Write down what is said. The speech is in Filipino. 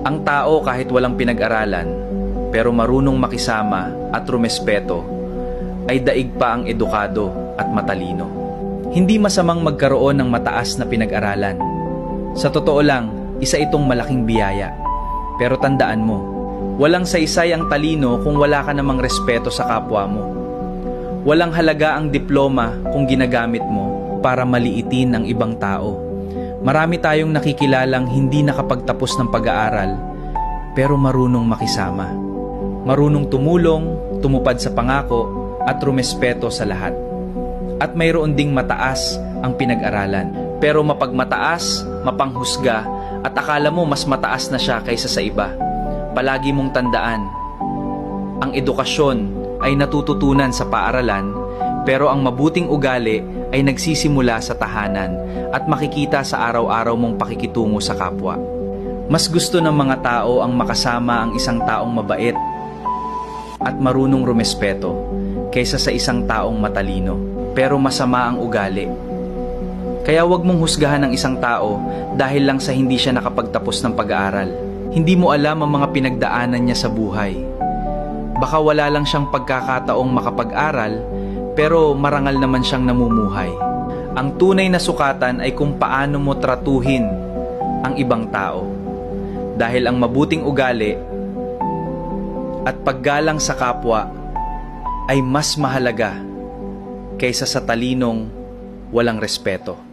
Ang tao kahit walang pinag-aralan, pero marunong makisama at rumespeto, ay daig pa ang edukado at matalino. Hindi masamang magkaroon ng mataas na pinag-aralan. Sa totoo lang, isa itong malaking biyaya. Pero tandaan mo, walang saysay ang talino kung wala ka namang respeto sa kapwa mo. Walang halaga ang diploma kung ginagamit mo para maliitin ang ibang tao. Marami tayong nakikilalang hindi nakapagtapos ng pag-aaral, pero marunong makisama. Marunong tumulong, tumupad sa pangako, at rumespeto sa lahat. At mayroon ding mataas ang pinag-aralan, pero mapagmataas, mapanghusga, at akala mo mas mataas na siya kaysa sa iba. Palagi mong tandaan, ang edukasyon ay natututunan sa paaralan, pero ang mabuting ugali ay nagsisimula sa tahanan at makikita sa araw-araw mong pakikitungo sa kapwa. Mas gusto ng mga tao ang makasama ang isang taong mabait at marunong rumespeto kaysa sa isang taong matalino pero masama ang ugali. Kaya wag mong husgahan ang isang tao dahil lang sa hindi siya nakapagtapos ng pag-aaral. Hindi mo alam ang mga pinagdaanan niya sa buhay. Baka wala lang siyang pagkakataong makapag-aral, pero marangal naman siyang namumuhay. Ang tunay na sukatan ay kung paano mo tratuhin ang ibang tao. Dahil ang mabuting ugali at paggalang sa kapwa ay mas mahalaga kaysa sa talinong walang respeto.